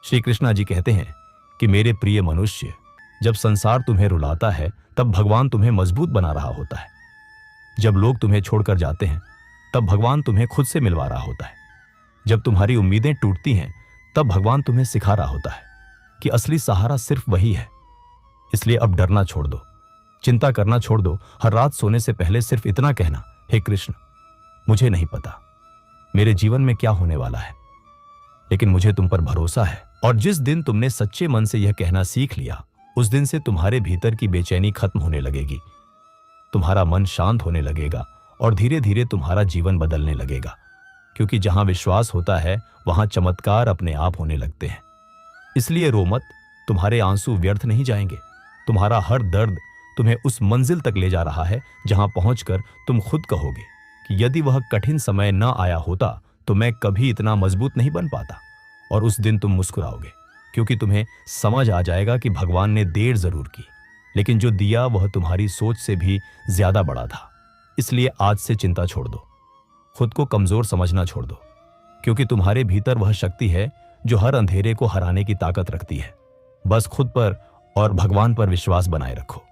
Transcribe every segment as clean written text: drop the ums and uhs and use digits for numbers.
श्री कृष्णा जी कहते हैं कि मेरे प्रिय मनुष्य, जब संसार तुम्हें रुलाता है तब भगवान तुम्हें मजबूत बना रहा होता है। जब लोग तुम्हें छोड़कर जाते हैं तब भगवान तुम्हें खुद से मिलवा रहा होता है। जब तुम्हारी उम्मीदें टूटती हैं तब भगवान तुम्हें सिखा रहा होता है कि असली सहारा सिर्फ वही है। इसलिए अब डरना छोड़ दो, चिंता करना छोड़ दो। हर रात सोने से पहले सिर्फ इतना कहना, हे कृष्ण, मुझे नहीं पता मेरे जीवन में क्या होने वाला है, लेकिन मुझे तुम पर भरोसा है। और जिस दिन तुमने सच्चे मन से यह कहना सीख लिया, उस दिन से तुम्हारे भीतर की बेचैनी खत्म होने लगेगी, तुम्हारा मन शांत होने लगेगा और धीरे धीरे तुम्हारा जीवन बदलने लगेगा। क्योंकि जहां विश्वास होता है वहां चमत्कार अपने आप होने लगते हैं। इसलिए रो मत, तुम्हारे आंसू व्यर्थ नहीं जाएंगे। तुम्हारा हर दर्द तुम्हें उस मंजिल तक ले जा रहा है जहां पहुंचकर तुम खुद कहोगे कि यदि वह कठिन समय न आया होता तो मैं कभी इतना मजबूत नहीं बन पाता। और उस दिन तुम मुस्कुराओगे, क्योंकि तुम्हें समझ आ जाएगा कि भगवान ने देर जरूर की, लेकिन जो दिया वह तुम्हारी सोच से भी ज्यादा बड़ा था। इसलिए आज से चिंता छोड़ दो, खुद को कमजोर समझना छोड़ दो, क्योंकि तुम्हारे भीतर वह शक्ति है जो हर अंधेरे को हराने की ताकत रखती है। बस खुद पर और भगवान पर विश्वास बनाए रखो,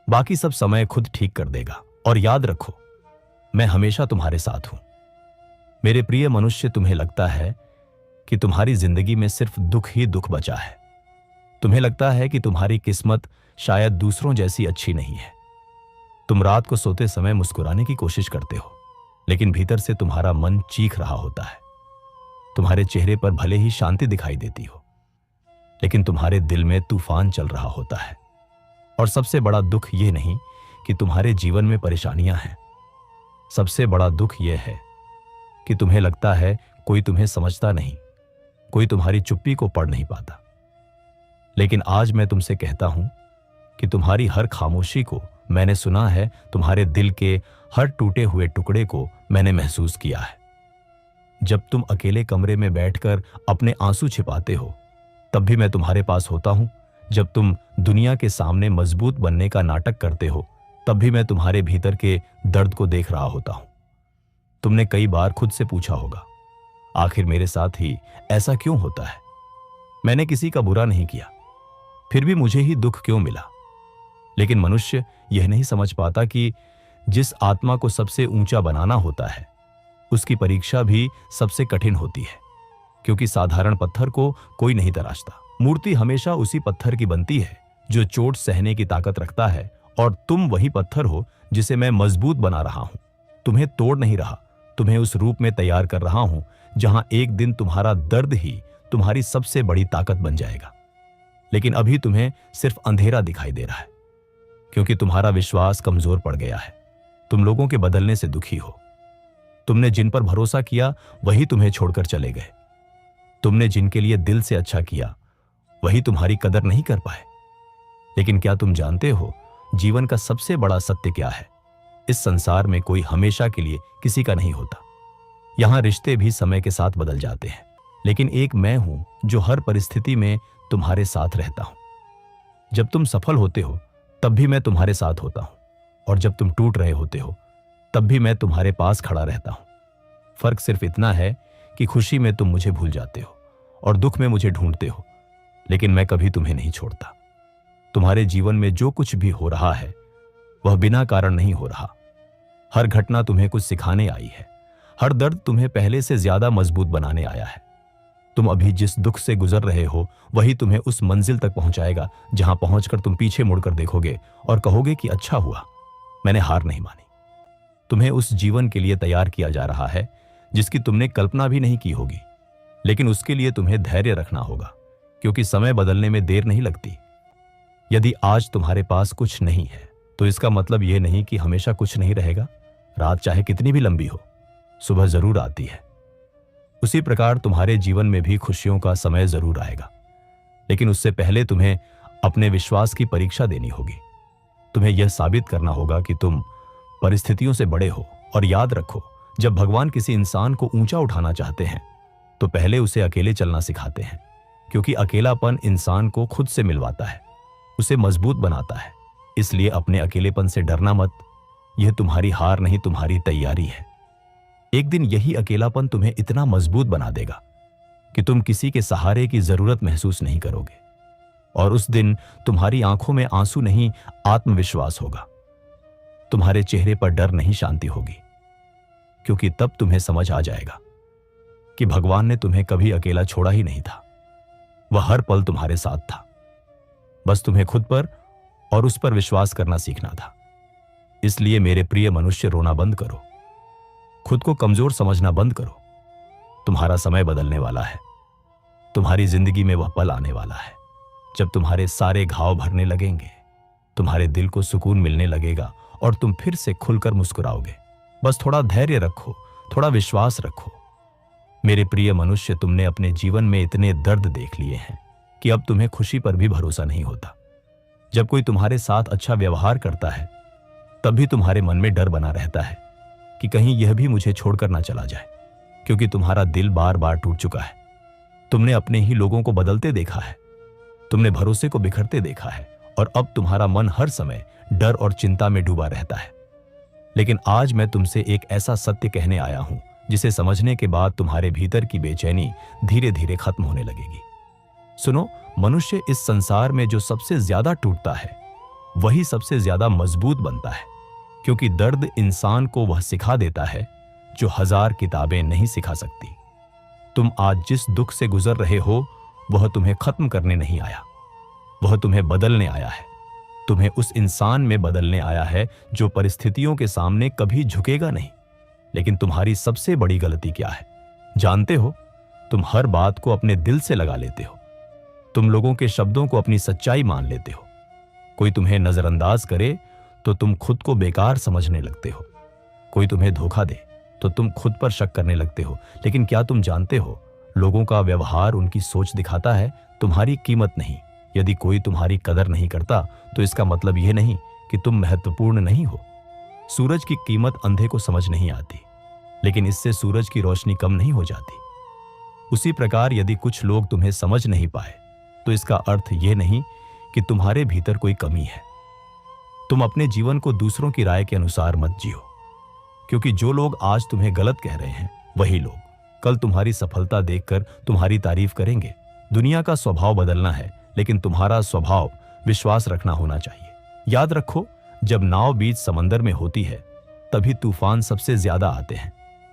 बाकी सब समय खुद ठीक कर देगा। और याद रखो, मैं हमेशा तुम्हारे साथ हूं। मेरे प्रिय मनुष्य, तुम्हें लगता है कि तुम्हारी जिंदगी में सिर्फ दुख ही दुख बचा है। तुम्हें लगता है कि तुम्हारी किस्मत शायद दूसरों जैसी अच्छी नहीं है। तुम रात को सोते समय मुस्कुराने की कोशिश करते हो, लेकिन भीतर से तुम्हारा मन चीख रहा होता है। तुम्हारे चेहरे पर भले ही शांति दिखाई देती हो, लेकिन तुम्हारे दिल में तूफान चल रहा होता है। और सबसे बड़ा दुख यह नहीं कि तुम्हारे जीवन में परेशानियां हैं, सबसे बड़ा दुख यह है कि तुम्हें लगता है कोई तुम्हें समझता नहीं, कोई तुम्हारी चुप्पी को पढ़ नहीं पाता। लेकिन आज मैं तुमसे कहता हूं कि तुम्हारी हर खामोशी को मैंने सुना है, तुम्हारे दिल के हर टूटे हुए टुकड़े को मैंने महसूस किया है। जब तुम अकेले कमरे में बैठकर अपने आंसू छिपाते हो, तब भी मैं तुम्हारे पास होता हूं। जब तुम दुनिया के सामने मजबूत बनने का नाटक करते हो, तब भी मैं तुम्हारे भीतर के दर्द को देख रहा होता हूं। तुमने कई बार खुद से पूछा होगा, आखिर मेरे साथ ही ऐसा क्यों होता है? मैंने किसी का बुरा नहीं किया, फिर भी मुझे ही दुख क्यों मिला? लेकिन मनुष्य यह नहीं समझ पाता कि जिस आत्मा को सबसे ऊंचा बनाना होता है, उसकी परीक्षा भी सबसे कठिन होती है। क्योंकि साधारण पत्थर को कोई नहीं तराशता, मूर्ति हमेशा उसी पत्थर की बनती है जो चोट सहने की ताकत रखता है। और तुम वही पत्थर हो जिसे मैं मजबूत बना रहा हूं। तुम्हें तोड़ नहीं रहा, तुम्हें उस रूप में तैयार कर रहा हूं जहां एक दिन तुम्हारा दर्द ही तुम्हारी सबसे बड़ी ताकत बन जाएगा। लेकिन अभी तुम्हें सिर्फ अंधेरा दिखाई दे रहा है, क्योंकि तुम्हारा विश्वास कमजोर पड़ गया है। तुम लोगों के बदलने से दुखी हो। तुमने जिन पर भरोसा किया वही तुम्हें छोड़कर चले गए। तुमने जिनके लिए दिल से अच्छा किया वही तुम्हारी कदर नहीं कर पाए। लेकिन क्या तुम जानते हो जीवन का सबसे बड़ा सत्य क्या है? इस संसार में कोई हमेशा के लिए किसी का नहीं होता। यहां रिश्ते भी समय के साथ बदल जाते हैं, लेकिन एक मैं हूं जो हर परिस्थिति में तुम्हारे साथ रहता हूं। जब तुम सफल होते हो तब भी मैं तुम्हारे साथ होता हूं, और जब तुम टूट रहे होते हो तब भी मैं तुम्हारे पास खड़ा रहता हूं। फर्क सिर्फ इतना है कि खुशी में तुम मुझे भूल जाते हो और दुख में मुझे ढूंढते हो, लेकिन मैं कभी तुम्हें नहीं छोड़ता। तुम्हारे जीवन में जो कुछ भी हो रहा है वह बिना कारण नहीं हो रहा। हर घटना तुम्हें कुछ सिखाने आई है, हर दर्द तुम्हें पहले से ज्यादा मजबूत बनाने आया है। तुम अभी जिस दुख से गुजर रहे हो वही तुम्हें उस मंजिल तक पहुंचाएगा जहां पहुंचकर तुम पीछे मुड़कर देखोगे और कहोगे कि अच्छा हुआ, मैंने हार नहीं मानी। तुम्हें उस जीवन के लिए तैयार किया जा रहा है जिसकी तुमने कल्पना भी नहीं की होगी, लेकिन उसके लिए तुम्हें धैर्य रखना होगा, क्योंकि समय बदलने में देर नहीं लगती। यदि आज तुम्हारे पास कुछ नहीं है तो इसका मतलब यह नहीं कि हमेशा कुछ नहीं रहेगा। रात चाहे कितनी भी लंबी हो, सुबह जरूर आती है। उसी प्रकार तुम्हारे जीवन में भी खुशियों का समय जरूर आएगा, लेकिन उससे पहले तुम्हें अपने विश्वास की परीक्षा देनी होगी। तुम्हें यह साबित करना होगा कि तुम परिस्थितियों से बड़े हो। और याद रखो, जब भगवान किसी इंसान को ऊंचा उठाना चाहते हैं तो पहले उसे अकेले चलना सिखाते हैं, क्योंकि अकेलापन इंसान को खुद से मिलवाता है, उसे मजबूत बनाता है। इसलिए अपने अकेलेपन से डरना मत, यह तुम्हारी हार नहीं, तुम्हारी तैयारी है। एक दिन यही अकेलापन तुम्हें इतना मजबूत बना देगा कि तुम किसी के सहारे की जरूरत महसूस नहीं करोगे, और उस दिन तुम्हारी आंखों में आंसू नहीं, आत्मविश्वास होगा। तुम्हारे चेहरे पर डर नहीं, शांति होगी, क्योंकि तब तुम्हें समझ आ जाएगा कि भगवान ने तुम्हें कभी अकेला छोड़ा ही नहीं था। वह हर पल तुम्हारे साथ था। बस तुम्हें खुद पर और उस पर विश्वास करना सीखना था। इसलिए मेरे प्रिय मनुष्य, रोना बंद करो, खुद को कमजोर समझना बंद करो। तुम्हारा समय बदलने वाला है। तुम्हारी जिंदगी में वह पल आने वाला है जब तुम्हारे सारे घाव भरने लगेंगे, तुम्हारे दिल को सुकून मिलने लगेगा और तुम फिर से खुलकर मुस्कुराओगे। बस थोड़ा धैर्य रखो, थोड़ा विश्वास रखो। मेरे प्रिय मनुष्य, तुमने अपने जीवन में इतने दर्द देख लिए हैं कि अब तुम्हें खुशी पर भी भरोसा नहीं होता। जब कोई तुम्हारे साथ अच्छा व्यवहार करता है तब भी तुम्हारे मन में डर बना रहता है कि कहीं यह भी मुझे छोड़कर ना चला जाए, क्योंकि तुम्हारा दिल बार बार टूट चुका है। तुमने अपने ही लोगों को बदलते देखा है, तुमने भरोसे को बिखरते देखा है, और अब तुम्हारा मन हर समय डर और चिंता में डूबा रहता है। लेकिन आज मैं तुमसे एक ऐसा सत्य कहने आया हूं जिसे समझने के बाद तुम्हारे भीतर की बेचैनी धीरे धीरे खत्म होने लगेगी। सुनो, मनुष्य इस संसार में जो सबसे ज्यादा टूटता है वही सबसे ज्यादा मजबूत बनता है, क्योंकि दर्द इंसान को वह सिखा देता है जो 1000 किताबें नहीं सिखा सकती। तुम आज जिस दुख से गुजर रहे हो वह तुम्हें खत्म करने नहीं आया, वह तुम्हें बदलने आया है। तुम्हें उस इंसान में बदलने आया है जो परिस्थितियों के सामने कभी झुकेगा नहीं। लेकिन तुम्हारी सबसे बड़ी गलती क्या है जानते हो? तुम हर बात को अपने दिल से लगा लेते हो। तुम लोगों के शब्दों को अपनी सच्चाई मान लेते हो। कोई तुम्हें नजरअंदाज करे तो तुम खुद को बेकार समझने लगते हो। कोई तुम्हें धोखा दे तो तुम खुद पर शक करने लगते हो। लेकिन क्या तुम जानते हो, लोगों का व्यवहार उनकी सोच दिखाता है, तुम्हारी कीमत नहीं। यदि कोई तुम्हारी कदर नहीं करता तो इसका मतलब यह नहीं कि तुम महत्वपूर्ण नहीं हो। सूरज की कीमत अंधे को समझ नहीं आती, लेकिन इससे सूरज की रोशनी कम नहीं हो जाती। उसी प्रकार यदि कुछ लोग तुम्हें समझ नहीं पाए तो इसका अर्थ यह नहीं कि तुम्हारे भीतर कोई कमी है। तुम अपने जीवन को दूसरों की राय के अनुसार मत जियो, क्योंकि जो लोग आज तुम्हें गलत कह रहे हैं वही लोग कल तुम्हारी सफलता देखकर तुम्हारी तारीफ करेंगे। दुनिया का स्वभाव बदलना है, लेकिन तुम्हारा स्वभाव विश्वास रखना होना चाहिए। याद रखो, जब नाव बीच समंदर में होती है तभी तूफान सबसे ज्यादा आते हैं।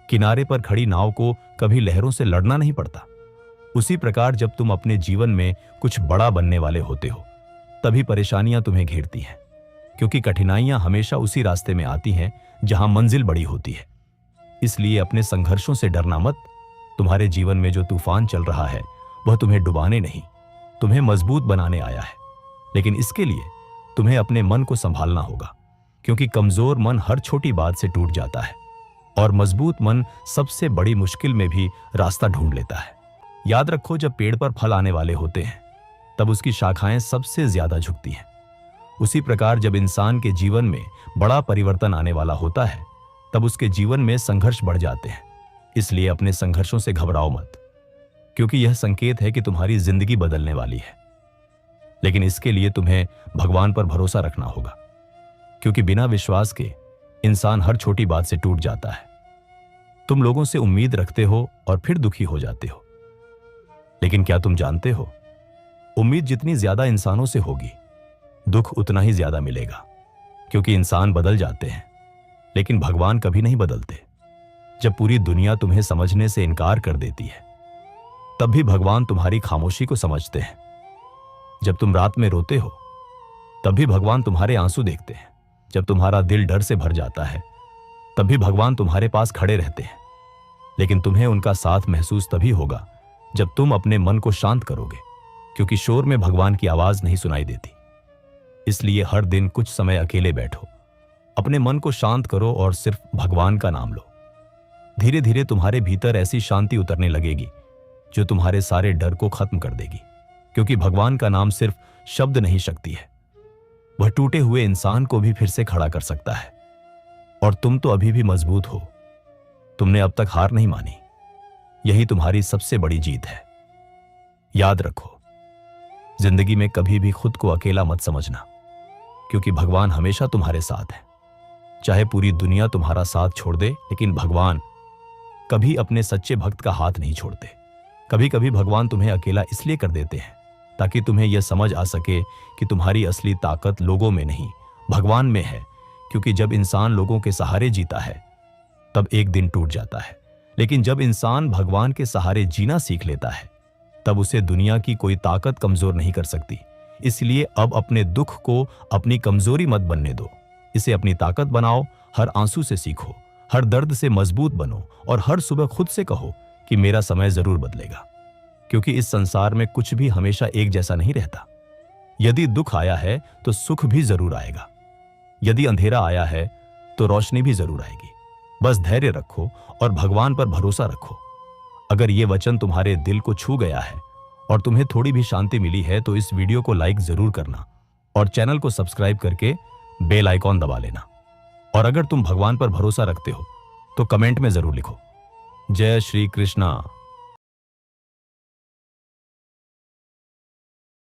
किनारे पर खड़ी नाव को कभी लहरों से लड़ना नहीं पड़ता। उसी प्रकार जब तुम अपने जीवन में कुछ बड़ा बनने वाले होते हो तभी परेशानियां तुम्हें घेरती हैं, क्योंकि कठिनाइयां हमेशा उसी रास्ते में आती हैं जहां मंजिल बड़ी होती है। इसलिए अपने संघर्षों से डरना मत। तुम्हारे जीवन में जो तूफान चल रहा है वह तुम्हें डुबाने नहीं, तुम्हें मजबूत बनाने आया है। लेकिन इसके लिए तुम्हें अपने मन को संभालना होगा, क्योंकि कमजोर मन हर छोटी बात से टूट जाता है और मजबूत मन सबसे बड़ी मुश्किल में भी रास्ता ढूंढ लेता है। याद रखो, जब पेड़ पर फल आने वाले होते हैं तब उसकी शाखाएं सबसे ज्यादा झुकती हैं। उसी प्रकार जब इंसान के जीवन में बड़ा परिवर्तन आने वाला होता है तब उसके जीवन में संघर्ष बढ़ जाते हैं। इसलिए अपने संघर्षों से घबराओ मत, क्योंकि यह संकेत है कि तुम्हारी जिंदगी बदलने वाली है। लेकिन इसके लिए तुम्हें भगवान पर भरोसा रखना होगा, क्योंकि बिना विश्वास के इंसान हर छोटी बात से टूट जाता है। तुम लोगों से उम्मीद रखते हो और फिर दुखी हो जाते हो। लेकिन क्या तुम जानते हो, उम्मीद जितनी ज्यादा इंसानों से होगी दुख उतना ही ज्यादा मिलेगा, क्योंकि इंसान बदल जाते हैं लेकिन भगवान कभी नहीं बदलते। जब पूरी दुनिया तुम्हें समझने से इनकार कर देती है तब भी भगवान तुम्हारी खामोशी को समझते हैं। जब तुम रात में रोते हो तब भी भगवान तुम्हारे आंसू देखते हैं। जब तुम्हारा दिल डर से भर जाता है तब भी भगवान तुम्हारे पास खड़े रहते हैं। लेकिन तुम्हें उनका साथ महसूस तभी होगा जब तुम अपने मन को शांत करोगे, क्योंकि शोर में भगवान की आवाज नहीं सुनाई देती। इसलिए हर दिन कुछ समय अकेले बैठो, अपने मन को शांत करो और सिर्फ भगवान का नाम लो। धीरे धीरे तुम्हारे भीतर ऐसी शांति उतरने लगेगी जो तुम्हारे सारे डर को खत्म कर देगी, क्योंकि भगवान का नाम सिर्फ शब्द नहीं, शक्ति है। वह टूटे हुए इंसान को भी फिर से खड़ा कर सकता है। और तुम तो अभी भी मजबूत हो, तुमने अब तक हार नहीं मानी। यही तुम्हारी सबसे बड़ी जीत है। याद रखो, जिंदगी में कभी भी खुद को अकेला मत समझना, क्योंकि भगवान हमेशा तुम्हारे साथ है। चाहे पूरी दुनिया तुम्हारा साथ छोड़ दे, लेकिन भगवान कभी अपने सच्चे भक्त का हाथ नहीं छोड़ते। कभी कभी भगवान तुम्हें अकेला इसलिए कर देते हैं ताकि तुम्हें यह समझ आ सके कि तुम्हारी असली ताकत लोगों में नहीं, भगवान में है। क्योंकि जब इंसान लोगों के सहारे जीता है तब एक दिन टूट जाता है, लेकिन जब इंसान भगवान के सहारे जीना सीख लेता है तब उसे दुनिया की कोई ताकत कमजोर नहीं कर सकती। इसलिए अब अपने दुख को अपनी कमजोरी मत बनने दो, इसे अपनी ताकत बनाओ। हर आंसू से सीखो, हर दर्द से मजबूत बनो और हर सुबह खुद से कहो कि मेरा समय जरूर बदलेगा। क्योंकि इस संसार में कुछ भी हमेशा एक जैसा नहीं रहता। यदि दुख आया है तो सुख भी जरूर आएगा, यदि अंधेरा आया है तो रोशनी भी जरूर आएगी। बस धैर्य रखो और भगवान पर भरोसा रखो। अगर ये वचन तुम्हारे दिल को छू गया है और तुम्हें थोड़ी भी शांति मिली है तो इस वीडियो को लाइक जरूर करना और चैनल को सब्सक्राइब करके बेल आइकॉन दबा लेना। और अगर तुम भगवान पर भरोसा रखते हो तो कमेंट में जरूर लिखो, जय श्री कृष्णा।